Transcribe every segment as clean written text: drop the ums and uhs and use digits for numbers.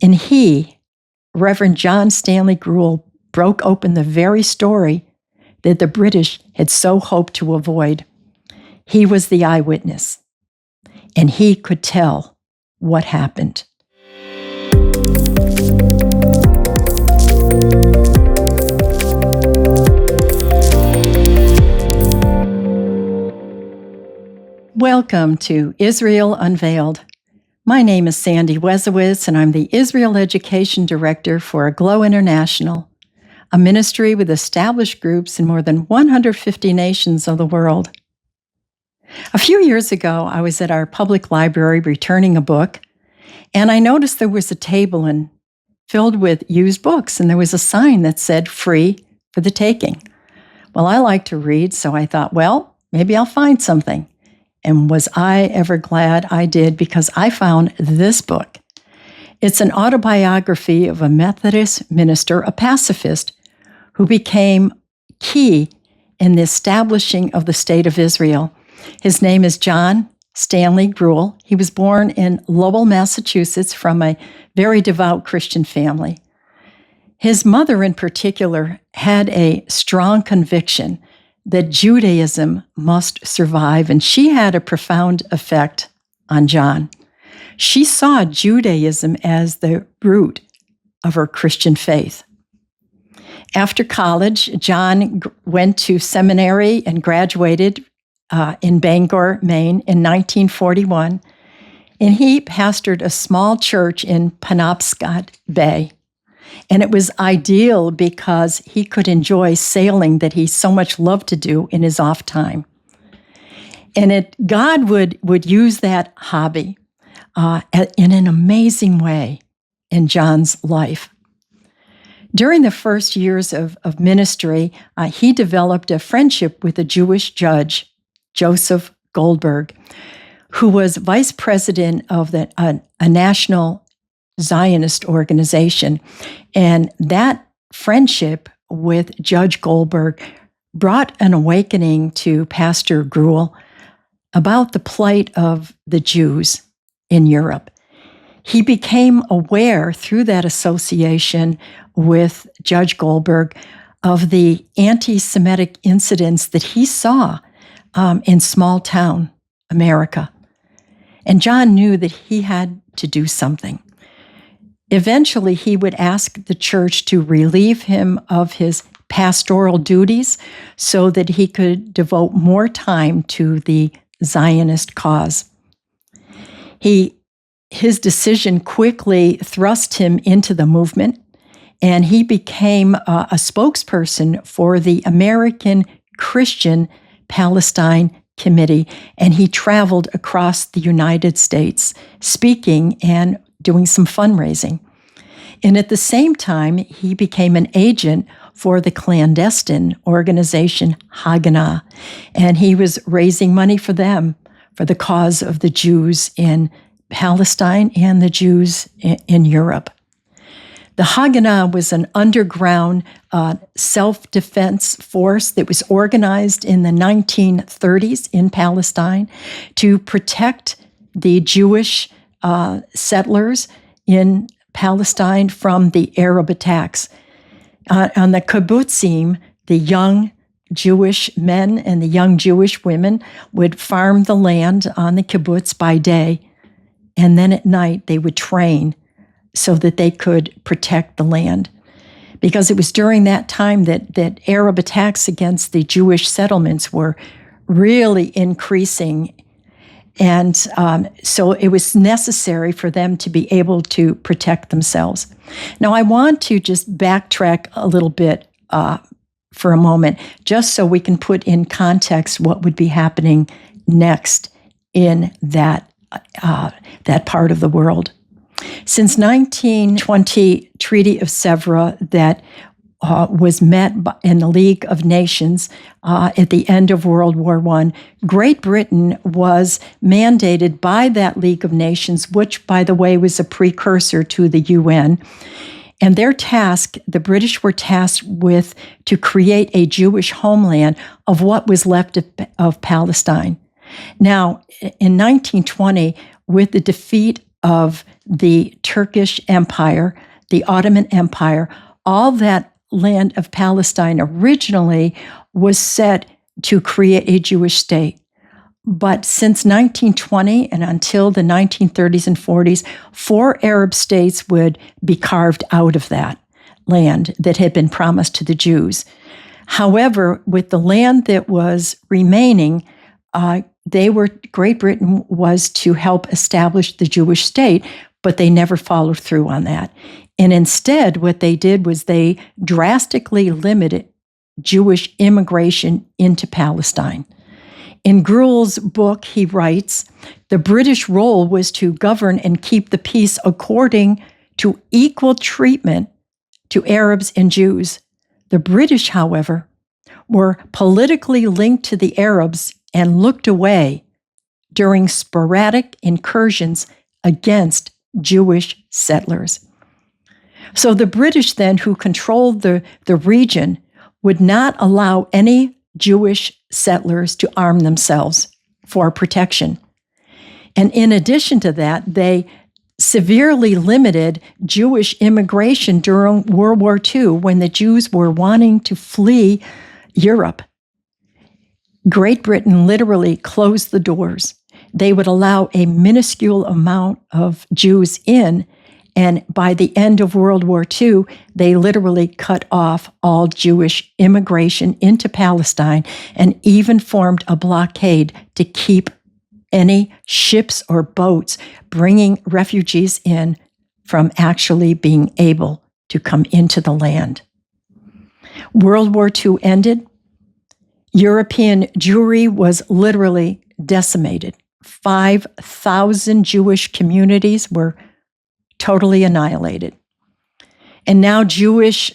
And he, Reverend John Stanley Grauel, broke open the very story that the British had so hoped to avoid. He was the eyewitness, and he could tell what happened. Welcome to Israel Unveiled. My name is Sandy Wezowicz, and I'm the Israel Education Director for Aglow International, a ministry with established groups in more than 150 nations of the world. A few years ago, I was at our public library returning a book, and I noticed there was a table filled with used books, and there was a sign that said, "Free for the taking." Well, I like to read, so I thought, well, maybe I'll find something. And was I ever glad I did, because I found this book. It's an autobiography of a Methodist minister, a pacifist, who became key in the establishing of the State of Israel. His name is John Stanley Grauel. He was born in Lowell, Massachusetts, from a very devout Christian family. His mother, in particular, had a strong conviction that Judaism must survive, and she had a profound effect on John. She saw Judaism as the root of her Christian faith. After college, John went to seminary and graduated in Bangor, Maine in 1941, and he pastored a small church in Penobscot Bay. And it was ideal because he could enjoy sailing that he so much loved to do in his off time. And God would use that hobby in an amazing way in John's life. During the first years of ministry, he developed a friendship with a Jewish judge, Joseph Goldberg, who was vice president of a national Zionist organization. And that friendship with Judge Goldberg brought an awakening to Pastor Grauel about the plight of the Jews in Europe. He became aware through that association with Judge Goldberg of the anti-Semitic incidents that he saw in small town America. And John knew that he had to do something. Eventually, he would ask the church to relieve him of his pastoral duties so that he could devote more time to the Zionist cause. His decision quickly thrust him into the movement, and he became a spokesperson for the American Christian Palestine Committee, and he traveled across the United States speaking and doing some fundraising. And at the same time, he became an agent for the clandestine organization Haganah, and he was raising money for them, for the cause of the Jews in Palestine and the Jews in Europe. The Haganah was an underground self-defense force that was organized in the 1930s in Palestine to protect the Jewish settlers in Palestine from the Arab attacks. On the kibbutzim, the young Jewish men and the young Jewish women would farm the land on the kibbutz by day, and then at night they would train so that they could protect the land. Because it was during that time that Arab attacks against the Jewish settlements were really increasing. And so it was necessary for them to be able to protect themselves. Now, I want to just backtrack a little bit for a moment, just so we can put in context what would be happening next in that part of the world. Since 1920 Treaty of Sèvres that was met in the League of Nations at the end of World War I, Great Britain was mandated by that League of Nations, which, by the way, was a precursor to the UN. And the British were tasked with to create a Jewish homeland of what was left of Palestine. Now, in 1920, with the defeat of the Turkish Empire, the Ottoman Empire. All that land of Palestine originally was set to create a Jewish state. But since 1920 and until the 1930s and 40s, 4 Arab states would be carved out of that land that had been promised to the Jews. However, with the land that was remaining, Great Britain was to help establish the Jewish state, but they never followed through on that. And instead, what they did was they drastically limited Jewish immigration into Palestine. In Grauel's book, he writes, the British role was to govern and keep the peace according to equal treatment to Arabs and Jews. The British, however, were politically linked to the Arabs and looked away during sporadic incursions against Jewish settlers. So the British then, who controlled the region, would not allow any Jewish settlers to arm themselves for protection. And in addition to that, they severely limited Jewish immigration during World War II when the Jews were wanting to flee Europe. Great Britain literally closed the doors. They would allow a minuscule amount of Jews in, and by the end of World War II, they literally cut off all Jewish immigration into Palestine and even formed a blockade to keep any ships or boats bringing refugees in from actually being able to come into the land. World War II ended. European Jewry was literally decimated. 5,000 Jewish communities were totally annihilated. And now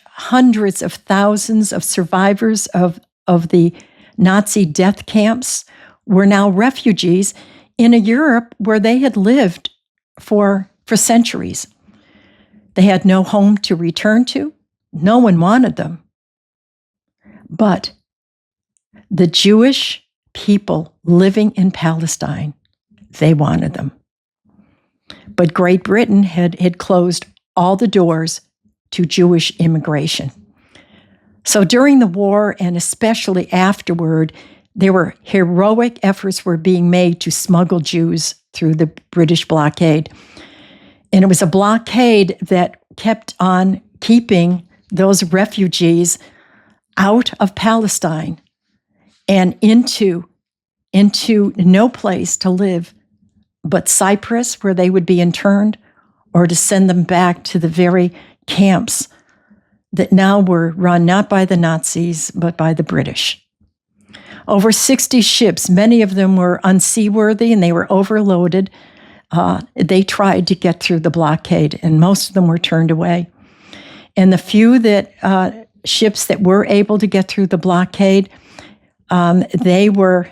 hundreds of thousands of survivors of the Nazi death camps were now refugees in a Europe where they had lived for centuries. They had no home to return to. No one wanted them. But the Jewish people living in Palestine, they wanted them. But Great Britain had closed all the doors to Jewish immigration. So during the war, and especially afterward, there were heroic efforts were being made to smuggle Jews through the British blockade. And it was a blockade that kept on keeping those refugees out of Palestine and into no place to live but Cyprus, where they would be interned, or to send them back to the very camps that now were run not by the Nazis, but by the British. Over 60 ships, many of them were unseaworthy and they were overloaded. They tried to get through the blockade, and most of them were turned away. And the few ships that were able to get through the blockade, they were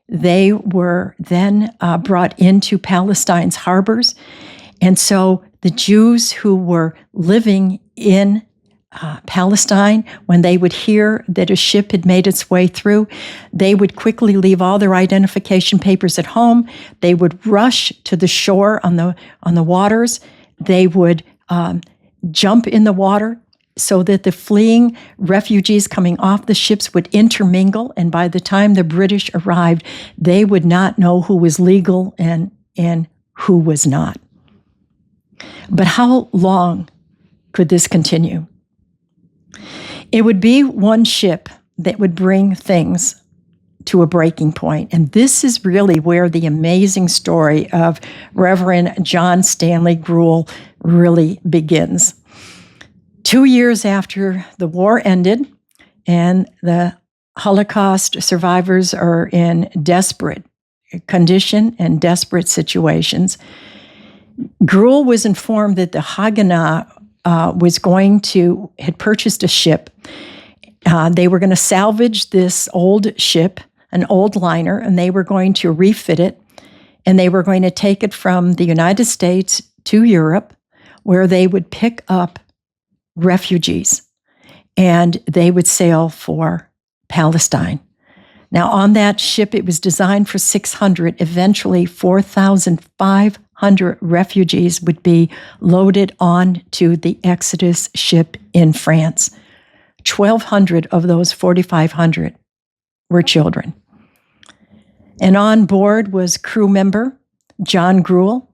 then brought into Palestine's harbors. And so the Jews who were living in Palestine, when they would hear that a ship had made its way through, they would quickly leave all their identification papers at home. They would rush to the shore on the waters. They would jump in the water so that the fleeing refugees coming off the ships would intermingle. And by the time the British arrived, they would not know who was legal and who was not. But how long could this continue? It would be one ship that would bring things to a breaking point. And this is really where the amazing story of Reverend John Stanley Grauel really begins. 2 years after the war ended and the Holocaust survivors are in desperate condition and desperate situations, Grauel was informed that the Haganah had purchased a ship. They were going to salvage this old ship, an old liner, and they were going to refit it, and they were going to take it from the United States to Europe, where they would pick up refugees, and they would sail for Palestine. Now, on that ship, it was designed for 600. Eventually, 4,500 1,200 refugees would be loaded onto the Exodus ship in France. 1,200 of those 4,500 were children. And on board was crew member John Grauel,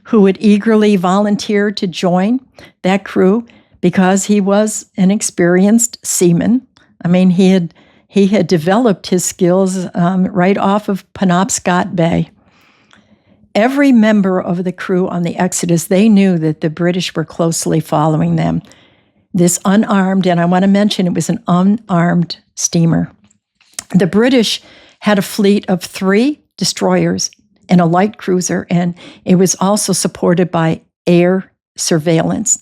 who would eagerly volunteer to join that crew because he was an experienced seaman. I mean, he had developed his skills right off of Penobscot Bay. Every member of the crew on the Exodus, they knew that the British were closely following them. This unarmed, and I want to mention it was an unarmed steamer. The British had a fleet of 3 destroyers and a light cruiser, and it was also supported by air surveillance.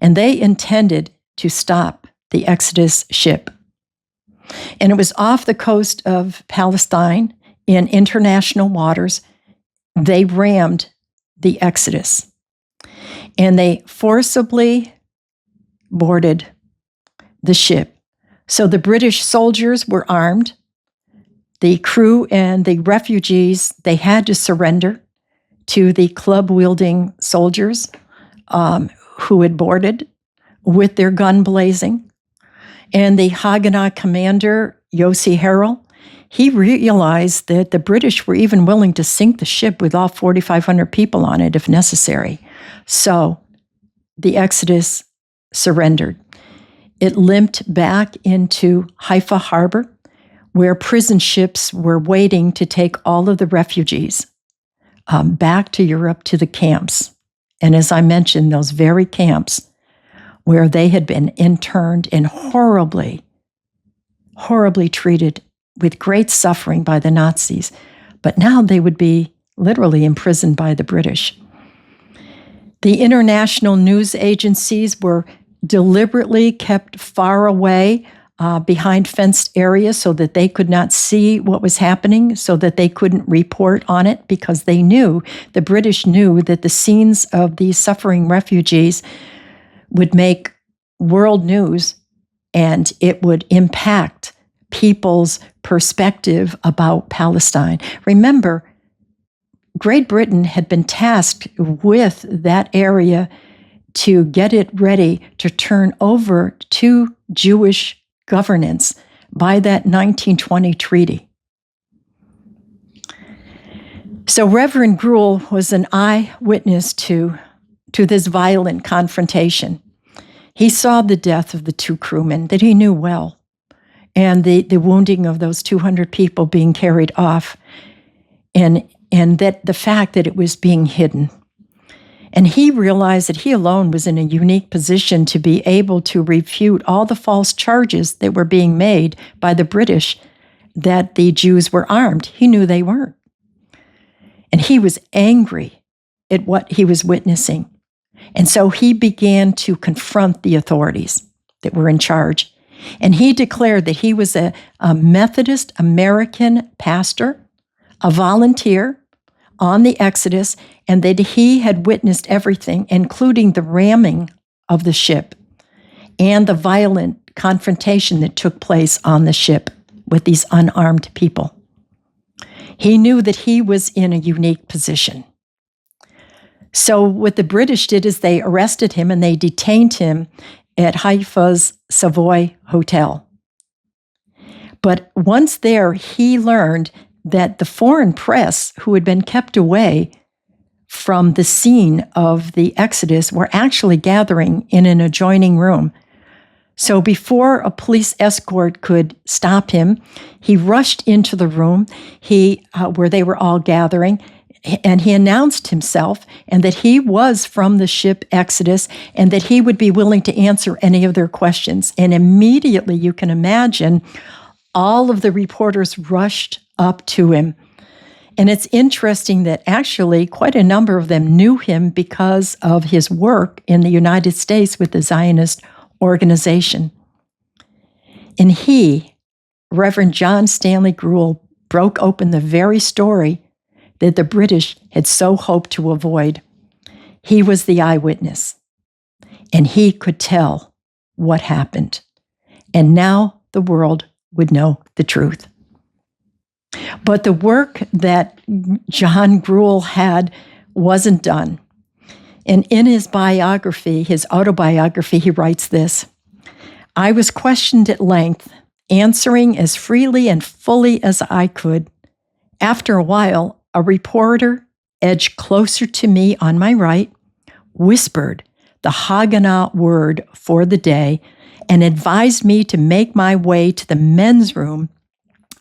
And they intended to stop the Exodus ship. And it was off the coast of Palestine in international waters. They rammed the Exodus. And they forcibly boarded the ship. So the British soldiers were armed. The crew and the refugees, they had to surrender to the club-wielding soldiers who had boarded with their gun blazing. And the Haganah commander, Yossi Harrell, he realized that the British were even willing to sink the ship with all 4,500 people on it if necessary. So the Exodus surrendered. It limped back into Haifa Harbor, where prison ships were waiting to take all of the refugees back to Europe to the camps. And as I mentioned, those very camps where they had been interned and horribly, horribly treated with great suffering by the Nazis. But now they would be literally imprisoned by the British. The international news agencies were deliberately kept far away behind fenced areas so that they could not see what was happening, so that they couldn't report on it, because they knew, the British knew, that the scenes of these suffering refugees would make world news and it would impact people's perspective about Palestine. Remember, Great Britain had been tasked with that area to get it ready to turn over to Jewish governance by that 1920 treaty. So Reverend Grauel was an eyewitness to this violent confrontation. He saw the death of the 2 crewmen that he knew well, and the wounding of those 200 people being carried off, and that the fact that it was being hidden. And he realized that he alone was in a unique position to be able to refute all the false charges that were being made by the British that the Jews were armed. He knew they weren't. And he was angry at what he was witnessing. And so he began to confront the authorities that were in charge. And he declared that he was a Methodist American pastor, a volunteer on the Exodus, and that he had witnessed everything, including the ramming of the ship and the violent confrontation that took place on the ship with these unarmed people. He knew that he was in a unique position. So what the British did is they arrested him and they detained him at Haifa's Savoy Hotel. But once there, he learned that the foreign press, who had been kept away from the scene of the Exodus, were actually gathering in an adjoining room. So before a police escort could stop him, he rushed into the room where they were all gathering, and he announced himself and that he was from the ship Exodus and that he would be willing to answer any of their questions. And immediately, you can imagine, all of the reporters rushed up to him. And it's interesting that actually quite a number of them knew him because of his work in the United States with the Zionist organization. And he, Reverend John Stanley Grauel, broke open the very story that the British had so hoped to avoid. He was the eyewitness, and he could tell what happened. And now the world would know the truth. But the work that John Grauel had wasn't done. And in his biography, his autobiography, he writes this: I was questioned at length, answering as freely and fully as I could. After a while, a reporter edged closer to me on my right, whispered the Haganah word for the day, and advised me to make my way to the men's room,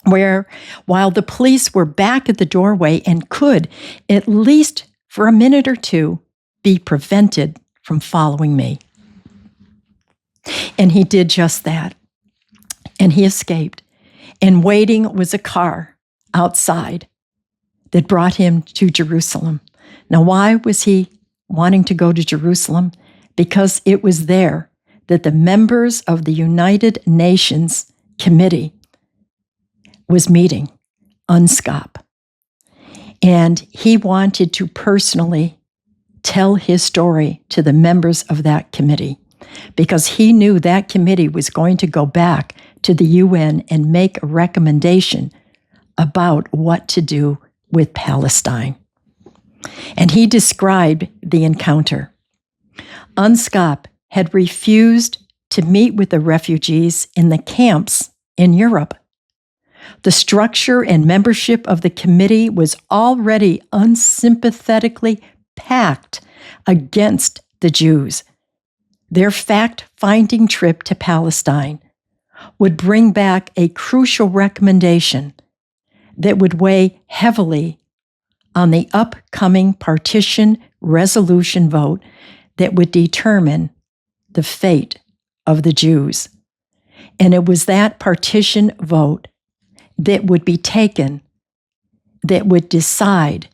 where, while the police were back at the doorway and could, at least for a minute or two, be prevented from following me. And he did just that. And he escaped. And waiting was a car outside that brought him to Jerusalem. Now, why was he wanting to go to Jerusalem? Because it was there that the members of the United Nations Committee was meeting, UNSCOP. And he wanted to personally tell his story to the members of that committee, because he knew that committee was going to go back to the UN and make a recommendation about what to do with Palestine. And he described the encounter. UNSCOP had refused to meet with the refugees in the camps in Europe. The structure and membership of the committee was already unsympathetically packed against the Jews. Their fact-finding trip to Palestine would bring back a crucial recommendation that would weigh heavily on the upcoming partition resolution vote that would determine the fate of the Jews. And it was that partition vote that would be taken that would decide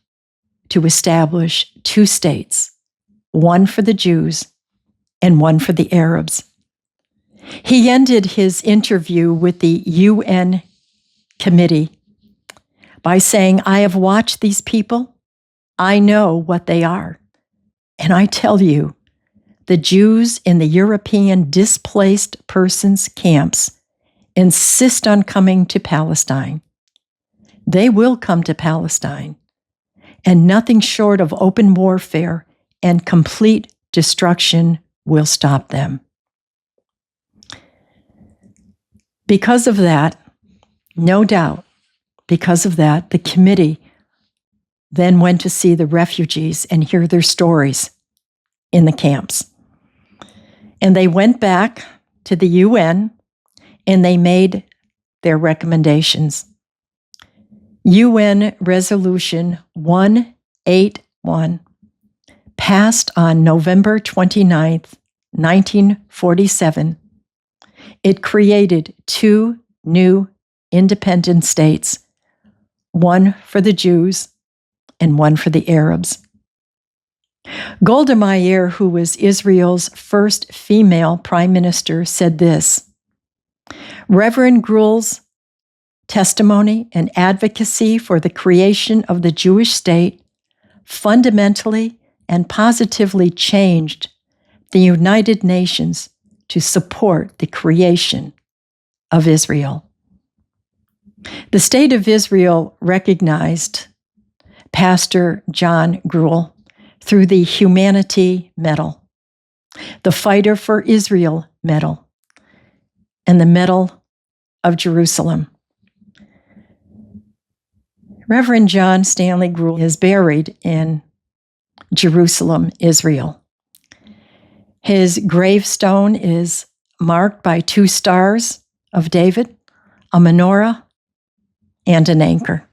to establish two states, one for the Jews and one for the Arabs. He ended his interview with the UN committee by saying, I have watched these people. I know what they are. And I tell you, the Jews in the European displaced persons camps insist on coming to Palestine. They will come to Palestine, and nothing short of open warfare and complete destruction will stop them. Because of that, no doubt, because of that, the committee then went to see the refugees and hear their stories in the camps. And they went back to the UN and they made their recommendations. UN Resolution 181 passed on November 29th, 1947. It created two new independent states, one for the Jews and one for the Arabs. Golda Meir, who was Israel's first female prime minister, said this: Reverend Grauel's testimony and advocacy for the creation of the Jewish state fundamentally and positively changed the United Nations to support the creation of Israel. The State of Israel recognized Pastor John Grauel through the Humanity Medal, the Fighter for Israel Medal, and the Medal of Jerusalem. Reverend John Stanley Grauel is buried in Jerusalem, Israel. His gravestone is marked by two stars of David, a menorah, and an anchor.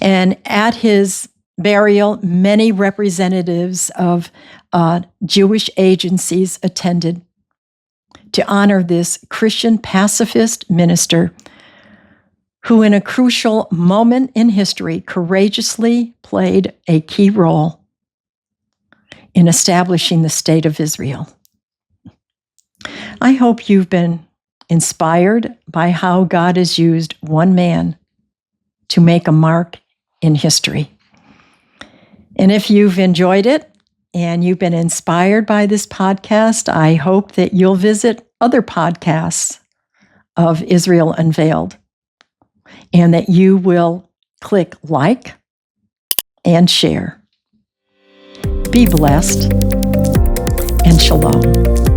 And at his burial, many representatives of Jewish agencies attended to honor this Christian pacifist minister who, in a crucial moment in history, courageously played a key role in establishing the State of Israel. I hope you've been inspired by how God has used one man to make a mark in history. And if you've enjoyed it and you've been inspired by this podcast, I hope that you'll visit other podcasts of Israel Unveiled and that you will click like and share. Be blessed, and shalom.